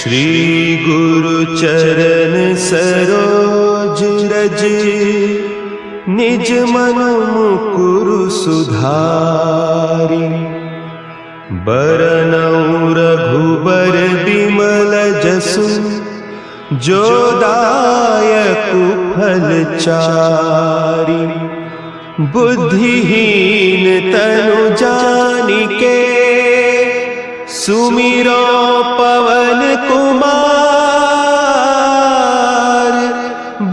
श्री गुरु चरण सरोज रज, निज मन मुकुरु सुधारि। बरनउँ रघुबर बिमल जसु, जो दायकु फल चारि। बुद्धिहीन तनु जानिके, सुमिरो पवन कुमार।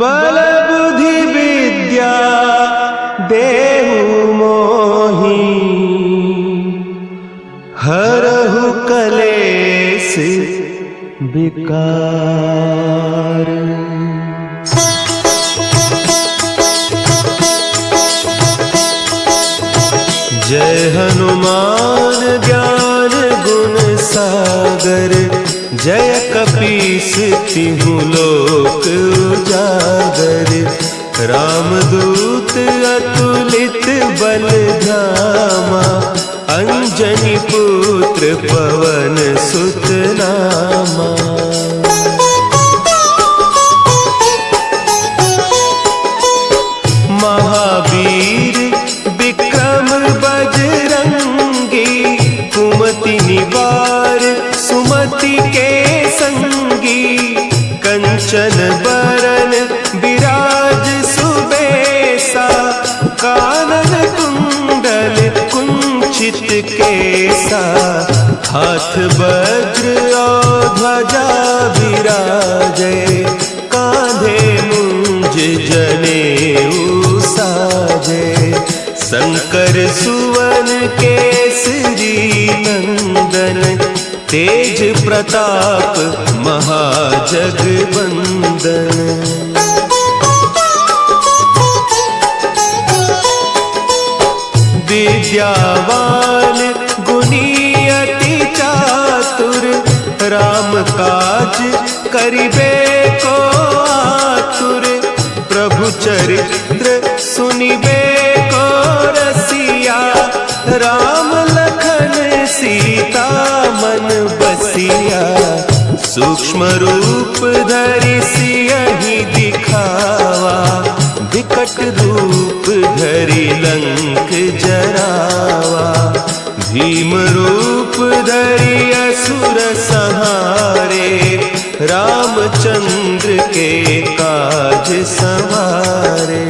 बल बुद्धि विद्या देहु मोहि, हरहु कलेस विकार। जय हनुमान ज्ञान गुण सागर, जय कपीस तिहु लोक उजागर। रामदूत अतुलित बल धामा, अंजनी पुत्र पवन सुत नामा। महावीर विक्रम बजरंगी, कुमति निवार सुमति के संगी। कंचन बरन विराज सुबेसा, कानन कुंडल कुंचित केसा। हाथ वज्र और ध्वजा विराजे, कांधे मुंज जनेऊ साजे। शंकर सुवन केसरी नंदन, तेज प्रताप महाजगवंदन। विद्यावान गुणी अति चातुर, राम काज करिबे को आतुर। प्रभु चरित्र सुनिबे को रसिया, राम लखन सीता मन बसिया। सूक्ष्म रूप धरि सियहि दिखावा, विकट रूप धरि लंक जरावा। भीम रूप धरि असुर संहारे, रामचंद्र के काज संवारे।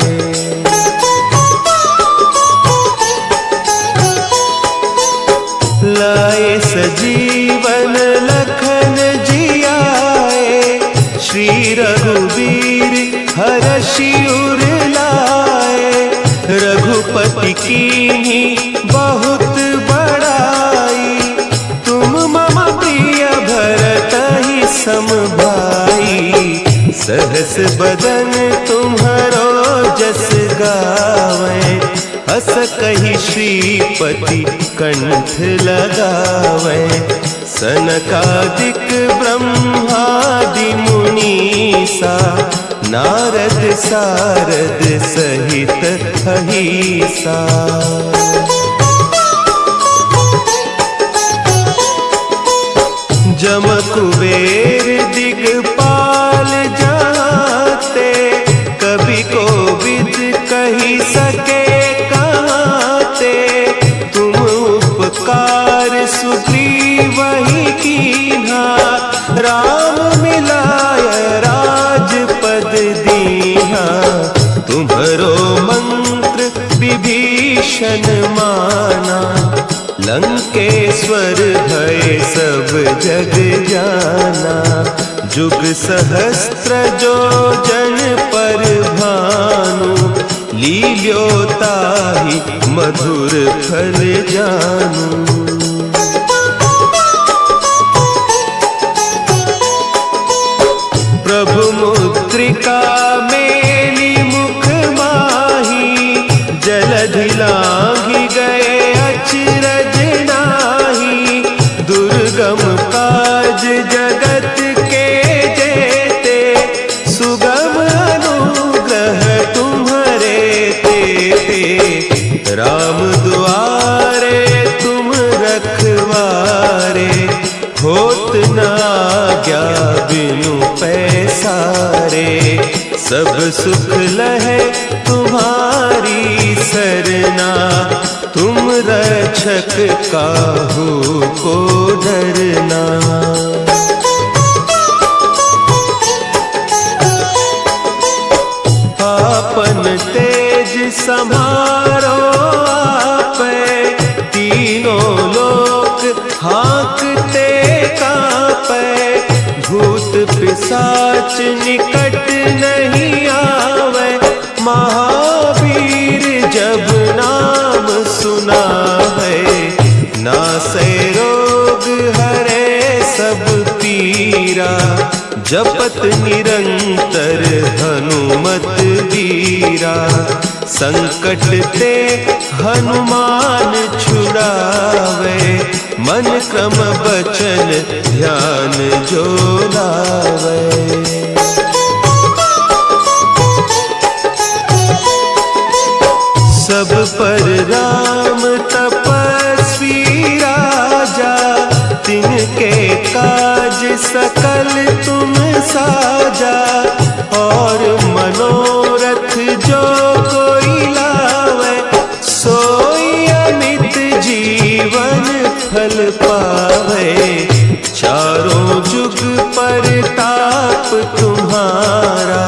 लाए सजीवन लखन जियाए, श्री रघुवीर हरषि उर लाए। रघुपति कीन्ही बहुत बड़ाई, तुम मम प्रिय भरतहि सम भाई। सहस बदन तुम्हरो जस गावें, अस कहि श्रीपति कंठ लगावें। सनकादिक ब्रह्मादि मुनीसा, नारद सारद सहित अहीसा। जम कुबेर दिगपाल जाते, कवि कोविद कहि सके कहते। तुम उपकार सुग्रीवहि कीन्हा, राम मिलाय राजपद दीन्हा। तुम्हरो मंत्र विभीषण माना, लंकेश्वर भय सब जग जाना। जुग सहस्त्र जो जन पर भानु, लील्योताहि मधुर फल जानू। प्रभु मुद्रिका मेली मुख माही, जलधि लांघि गए अचरज नाही। दुर्गम काज जगत के जेते, सुगम अनुग्रह तुम्हरे तेते। राम दुआरे तुम रखवारे, होत न आज्ञा बिनु पैसारे, सब सुख लहे तुम्हारी सरना, तुम रक्षक काहू को डरना। आपन तेज समारो आपे, तीनों लोक हाँकते कांपे, भूत पिशाच निकट नहीं आवे, महावीर जब नाम सुना है, नासे रोग हरे सब पीरा, जपत निरंतर हनुमत वीरा, संकट ते हनुमान छुड़ावे, मन क्रम बचन ध्यान जो लावे। सब पर राम तपस्वी राजा, तिनके काज सकल तुम साजा, और मनोरथ जो कोई लावे, सोई अमित जीवन फल पावे, चारों जुग परताप तुम्हारा,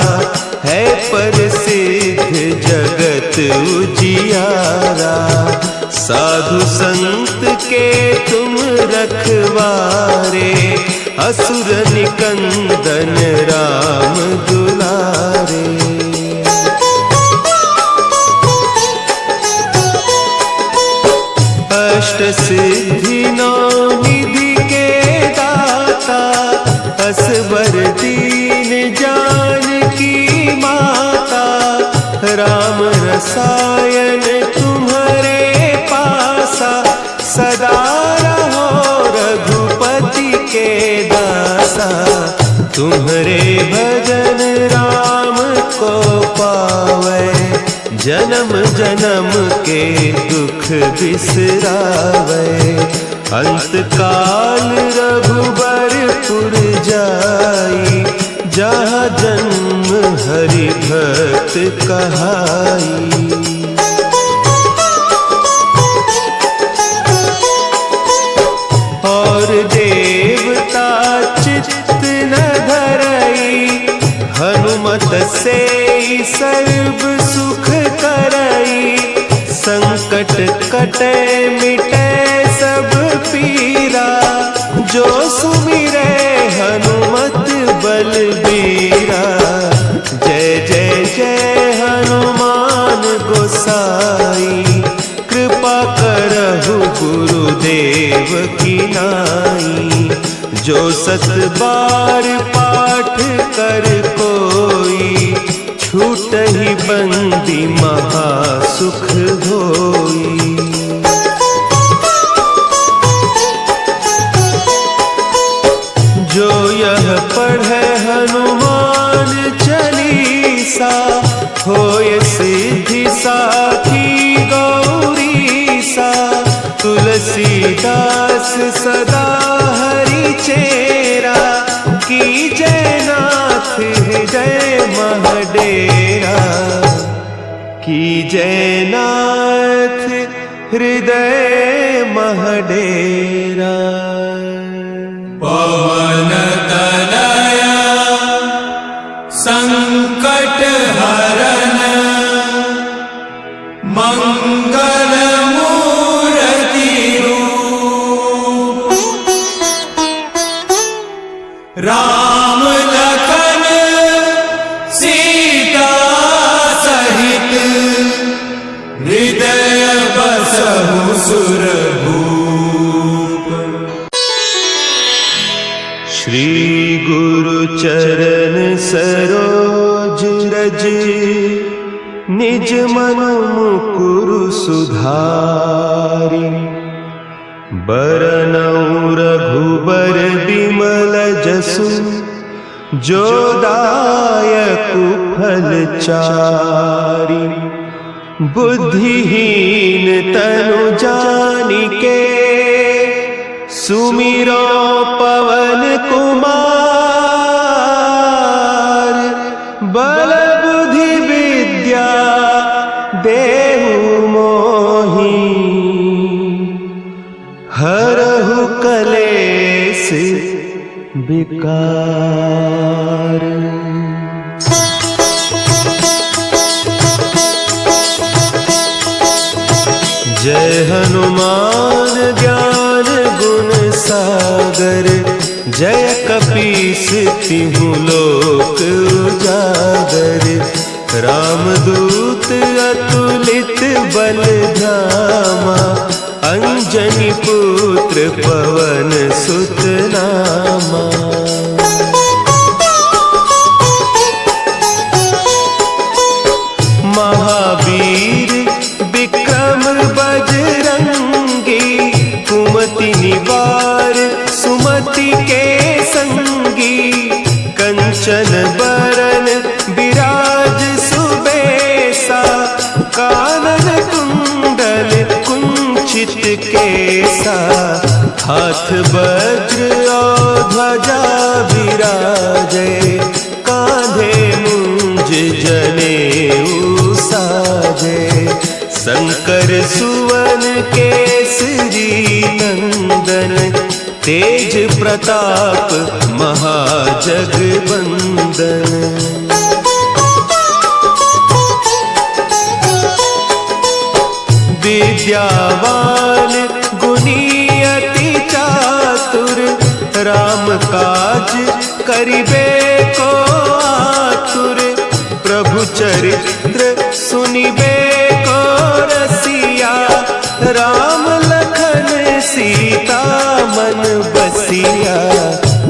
है प्रसिद्ध जगत उजियारा, साधु संत के तुम रखवारे, असुर निकंदन राम दुलारे। अष्ट सिद्धि नौ निधि के दाता, असवर दीन जानकी माता, राम रसायन तुम्हारे पासा, सदा रहो रघुपति के दासा, तुम्हारे भजन राम को पावे, जन्म जन्म के दुख बिसरावे, अंत काल रघुबरपुर जाई, जहाँ जन्म हरि भक्त कहाई। और देवता चित्त न धरई, हनुमत से सर्व सुख करई, संकट कटे मिटे सब पीरा, जो सुमिरे हनुमत बलबीरा, जय जय जय हनुमान गोसाई, कृपा करहु गुरुदेव की नाई, जो सत बार पाठ कर कोई, छूट ही बंदी महासुख होई। जो यह पढ़े हनुमान चालीसा, होय सिद्धि साखी गौरीसा, तुलसीदास सदा हरि चेरा, की जयनाथ हृदय महडेरा, की जयनाथ हृदय महडेरा। पवन तनया संकट हरन, मंगल मूर्ति रूप, राम लखन सीता सहित, हृदय बसहु सुरभूप। श्री गुरु चरण सरोज रज, निज मन मुकुरु सुधारि, बरनउँ रघुबर बिमल जसु, जो दायकु फल चारि, बुद्धिहीन तनु जानिके, सुमिरो पवन कुमार, केस विकार। जय हनुमान ज्ञान गुण सागर, जय कपीस तिहु लोक उजागर। रामदूत अतुलित बल धामा, अंजनी पुत्र पवन सुत नामा। महावीर विक्रम बजरंगी, कुमति निवार सुमति के संगी। कंचन बरन विराज सुबेसा, कानन कुंडल कुंचित केसा। हाथ वज्र और ध्वजा विराजे, कांधे मुंज जनेऊ साजे। शंकर सुवन केसरी नंदन, तेज प्रताप महाजगवंदन। विद्यावान गुणी अति चातुर, राम काज करिबे को आतुर। प्रभु चरित्र सुनिबे को रसिया, राम लखन सीता मन बसिया।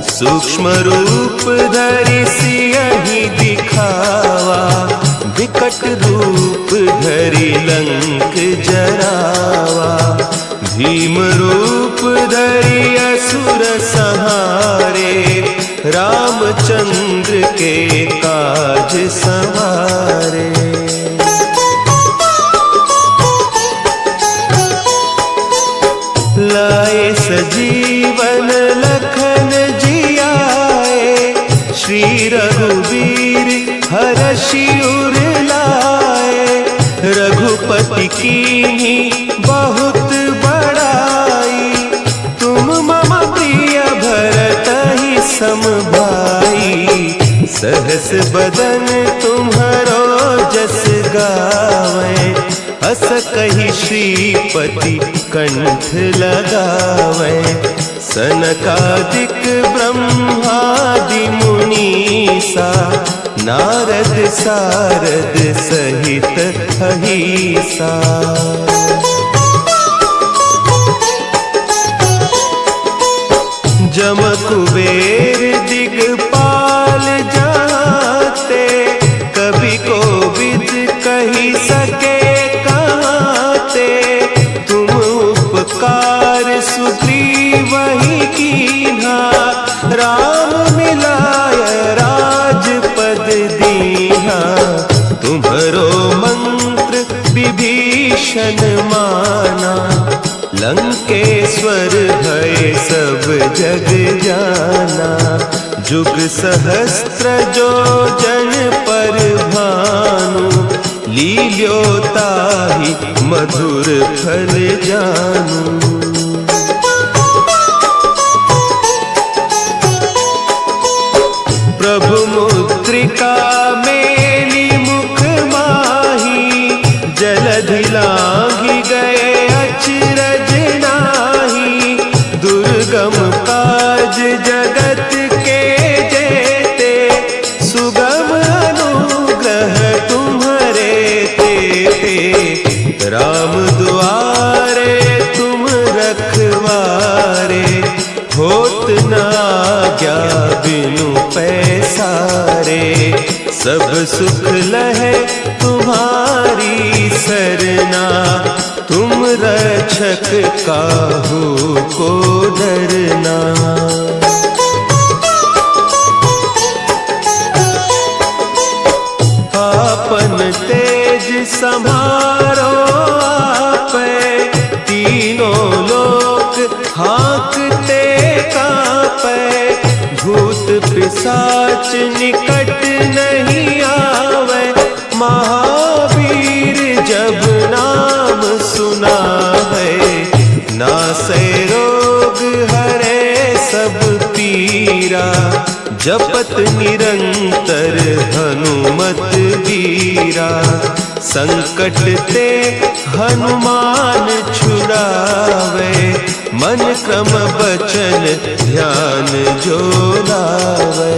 सूक्ष्म रूप धरि सियहि दिखावा, विकट रूप धरि लंक जरावा। भीम रूप धरि असुर संहारे, रामचंद्र के काज संवारे। लाए सजीवन लखन जियाए, श्री रघुवीर हरषि उर लाए। रघुपति कीन्ही बहुत बड़ाई, तुम मम प्रिय भरतहि सम भाई। सहस बदन तुम्हरो जस गावें, हस कहि श्रीपति कंठ लगावें। सनकादिक ब्रह्मादि मुनीसा, नारद सारद सहित अहीसा। जम कुबेर दिगपाल जाते, कवि कोविद कहि सके कहते। तुम उपकार सुग्रीवहि कीन्हा, राम मिलाय राजपद दीन्हा। तुम्हरो मंत्र विभीषण माना, लंकेश्वर भय सब जग जाना। जुग सहस्त्र जो जन पर भानु, लील्योताहि मधुर फल जानू। प्रभु मुद्रिका मेली मुख माही, जलधि लांघि गए अचरज नाही। दुर्गम काज जगत के जेते, सुगम अनुग्रह तुम्हरे तेते। राम दुआरे तुम रखवारे, होत न आज्ञा बिनु पैसारे। सब सुख लहे तुम्हारी सरना, तुम रक्षक काहू को डरना। आपन तेज समारो आपे, तीनों लोक हाँकते कांपे। भूत पिशाच निकट नहीं आवे, महावीर जब नाम सुना है। नासै रोग हरे सब वीरा, जपत निरंतर हनुमत वीरा। संकट ते हनुमान छुड़ावे, मन क्रम बचन ध्यान जो लावे।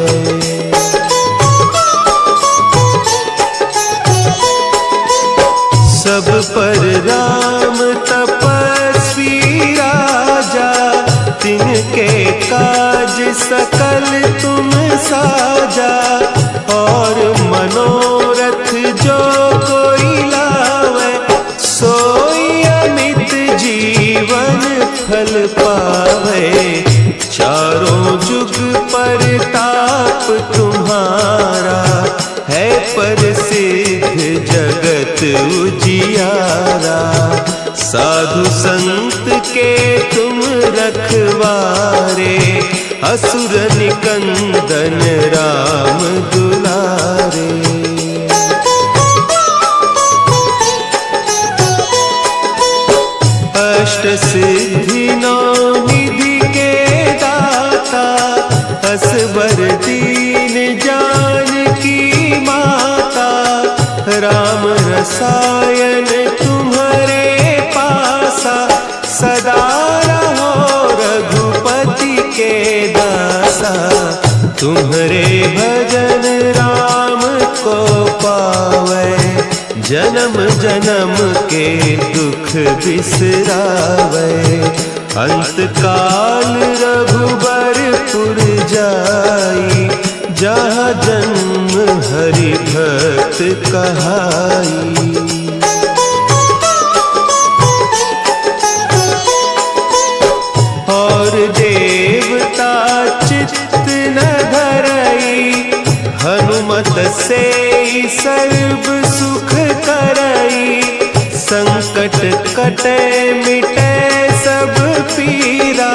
सब पर राम तपस्वी राजा, तिनके काज सकल तुम साजा। और मनोरथ जो कोई लावे, सोई अमित जीवन फल पावे। चारों जुग परताप तुम्हारा, है प्रसिद्ध जगत उजियारा। साधु संत के तुम रखवारे, असुर निकंदन राम दुलारे। अष्ट सिद्धि नौ निधि के दाता, असबर दीन जानकी माता। राम रसायन तुम्हारे पासा, सदा रहो रघुपति के दासा। तुम्हारे भजन राम को पावे, जन्म जन्म के दुख बिसरावे। अंत काल रघुबरपुर जाई, जहाँ जन्म हरि भक्त कहाई। और देवता चित्त न धरई, हनुमत से सर्व सुख करई। संकट कटे मिटे सब पीरा,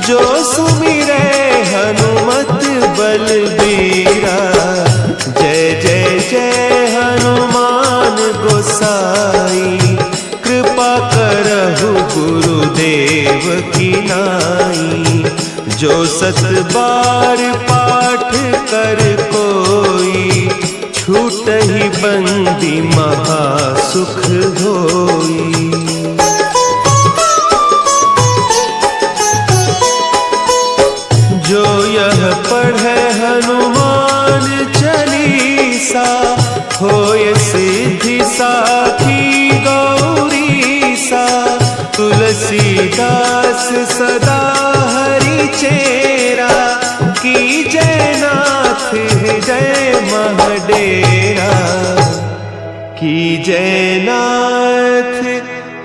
जो सुमिरे हनुमत बलबीरा। जय जय जय हनुमान गोसाई, कृपा करहु गुरुदेव की नाई। जो सत बार पाठ कर कोई, छूटहि बंदी महासुख होई। जो यह पढ़े हनुमान चालीसा, होय सिद्धि साखी गौरीसा। तुलसीदास सदा हरि चेरा, कीजय नाथ हृदय महडेरा। कीजय नाथ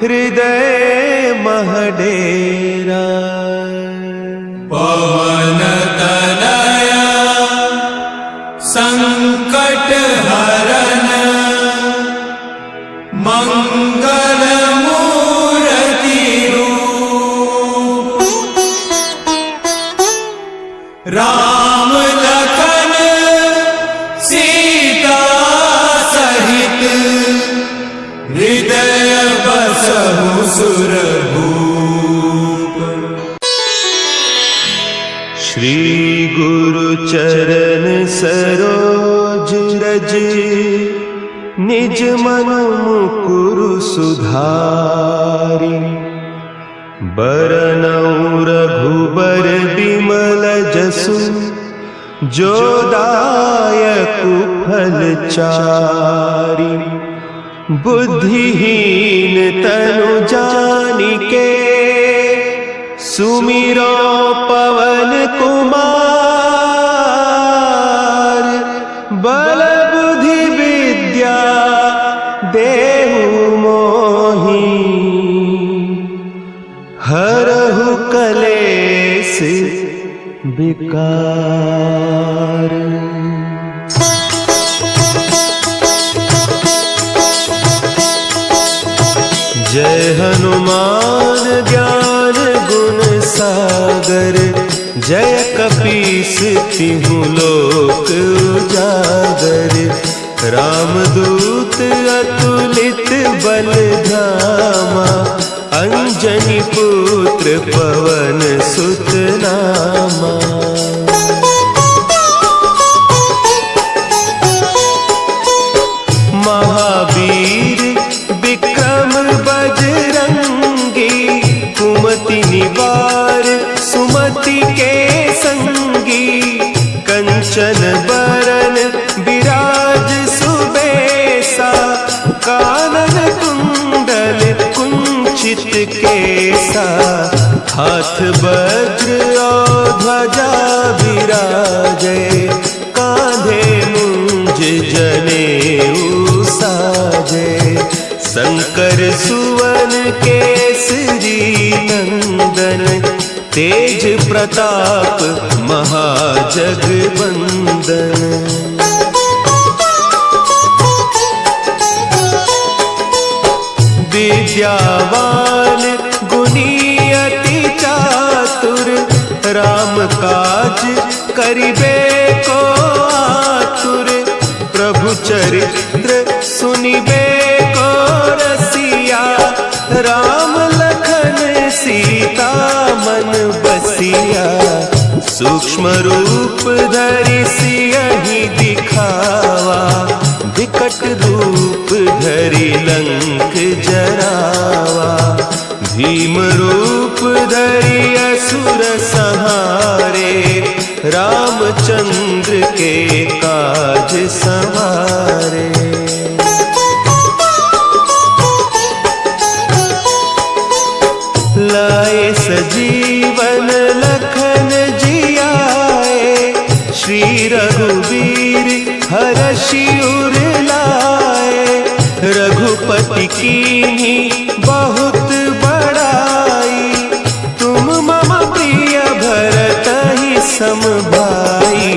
हृदय महडेरा। पवन तनया संकट हरन, मंगल मूर्ति रूप। राम लखन सीता सहित, हृदय बसहु सुरभूप। श्री गुरु चरण सरोज रज, निज मन मुकुरु सुधारि। बरनउँ रघुबर बिमल जसु, जो दायकु फल चारि। बुद्धिहीन तनु जानिके, सुमिरो पवन कुमार। बल बुद्धि विद्या देहु मोहि, हरहु कलेस विकार। जय हनुमान ज्ञान गुण सागर, जय कपीस तिहु लोक उजागर। रामदूत अतुलित बल धामा, अंजनी पुत्र पवन सुत नामा। संगी, कंचन बरन विराज सुबेसा, कानन कुंडल कुंचित केसा, हाथ वज्र और ध्वजा विराजे, कांधे मुंज जनेऊ साजे, शंकर सुवन केसरी नंदन, तेज प्रताप महाजगवंदन। विद्यावान गुणी अति चातुर, राम काज करिबे को आतुर, प्रभु चरित्र सुनिबे को रसिया, राम लखन सीता मन बसिया, सूक्ष्म रूप धरि सियहि दिखावा, विकट रूप धरि लंक जरावा, भीम रूप धरि असुर संहारे, रामचंद्र के काज संवारे। लाए सजीवन लखन जियाए, श्री रघुवीर हरषि उर लाए, रघुपति कीन्ही बहुत बड़ाई, तुम मम प्रिय भरतहि सम भाई,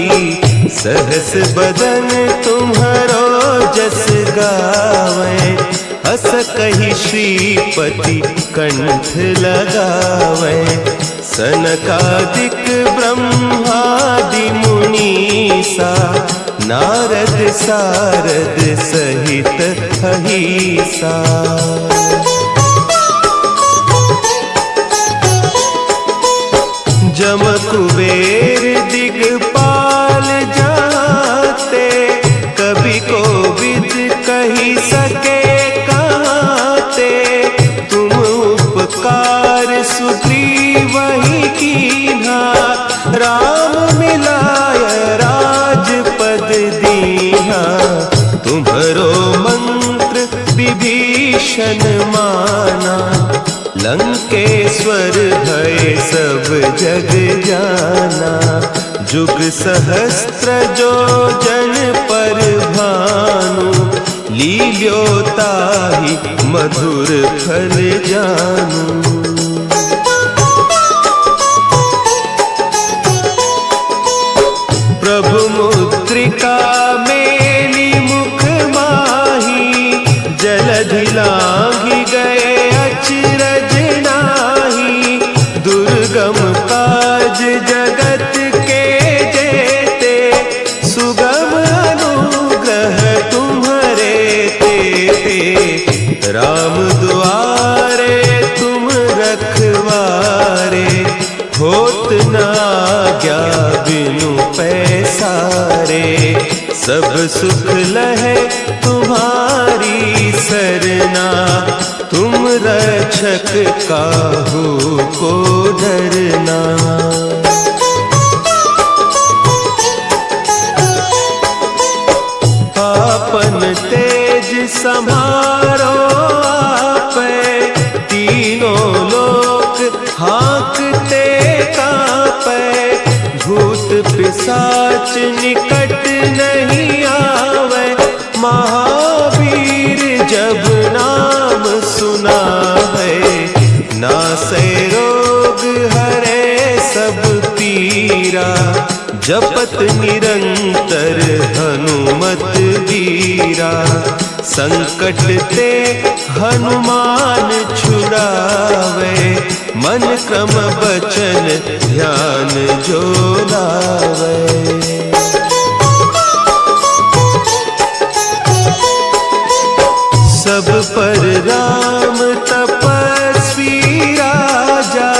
सहस बदन तुम्हरो जस गावे, हस कहि श्रीपति कंठ लगावे, सनकादिक ब्रह्मादि मुनीसा, नारद सारद सहित अहीसा। जम कुबेर दिगपाल जाते, कवि कोविद कही सके कहते, तुम उपकार सुग्रीवहि कीन्हा, राम मिलाय राजपद दीन्हा, तुम्हरो मंत्र विभीषण माना, लंकेश्वर भय सब जग जाना, जुग सहस्त्र जो जन पर भानु, लील्योताहि मधुर फल जानू। प्रभु मुद्रिका मेली मुख माही, जलधि लांघि गए अचरज नाही, दुर्गम काज जगत के जेते, सुगम अनुग्रह तुम्हरे तेते, राम दुआरे तुम रखवारे, होत न आज्ञा बिनु पैसारे, सब सुख लहे तुम्हारी सरना, तुम रक्षक काहू को डरना। आपन तेज समारो आपे, तीनों लोक हाँकते कापे, भूत पिशाच निकट नहीं आवे, महावीर जब नाम सुना है, नासै रोग हरे सब पीरा, जपत निरंतर हनुमत वीरा, संकट ते हनुमान छुड़ावे, मन क्रम बचन ध्यान जो लावे। सब पर राम तपस्वी राजा,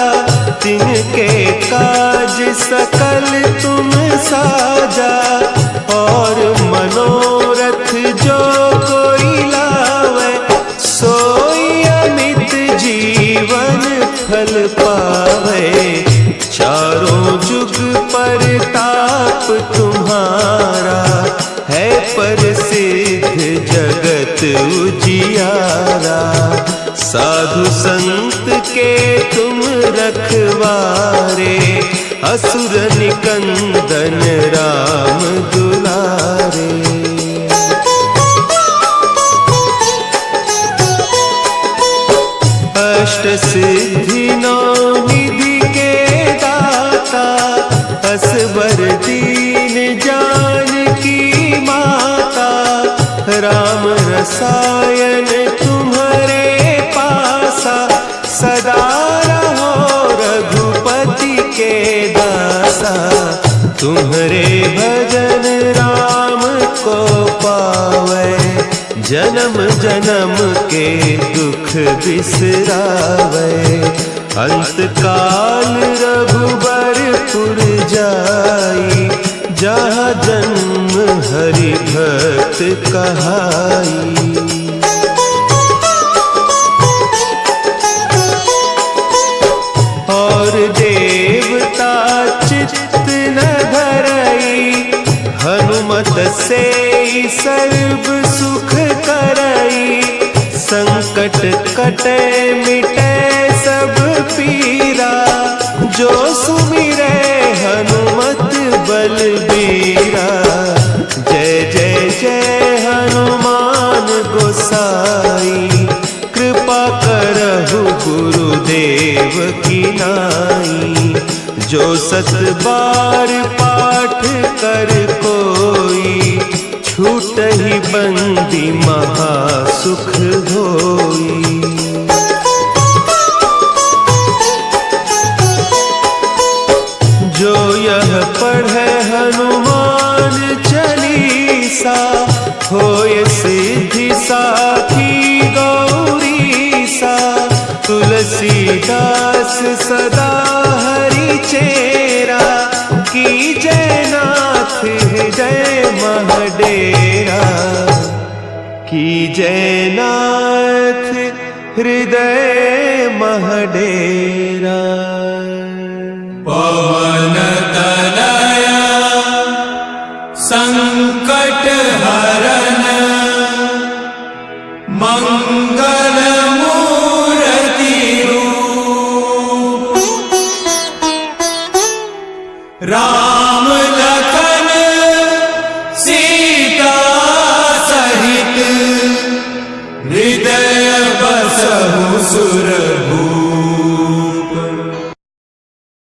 तिनके काज सकल तुम साजा, और मनोरथ जो कोई लावे, सोई अमित जीवन फल पावे, चारों जुग असुर निकंदन राम दुलारे। अष्ट सिद्धि नौ निधि के दाता, असबर दीन जानकी माता। राम रसायन तुम्हारे पासा, सदा रहो रघुपति के दासा। तुम्हारे भजन राम को पावे, जन्म जन्म के दुख बिसरावे। अंत काल रघुबरपुर जाई, जहाँ जन्म हरि भक्त कहाई। और देवता चित्त न धरई, हनुमत से सर्व सुख करई। संकट कटे मिटे सब पीरा, जो सुमिरे हनुमत बलबीरा। जय जय जय हनुमान गोसाई, कृपा करहु गुरुदेव की नाई। जो सत बार पाठ कर कोई, छूटहि बंदी महा सुख होई। जो यह पढ़े हनुमान चालीसा, होय सिद्धि साखी गौरीसा। तुलसीदास सदा हरि चेरा, की जयनाथ हृदय महडेरा। की जयनाथ हृदय महडेरा। पवन तनया संकट हरन, मंगल मूर्ति रूप। राम लखन सीता सहित, हृदय बसहु सुर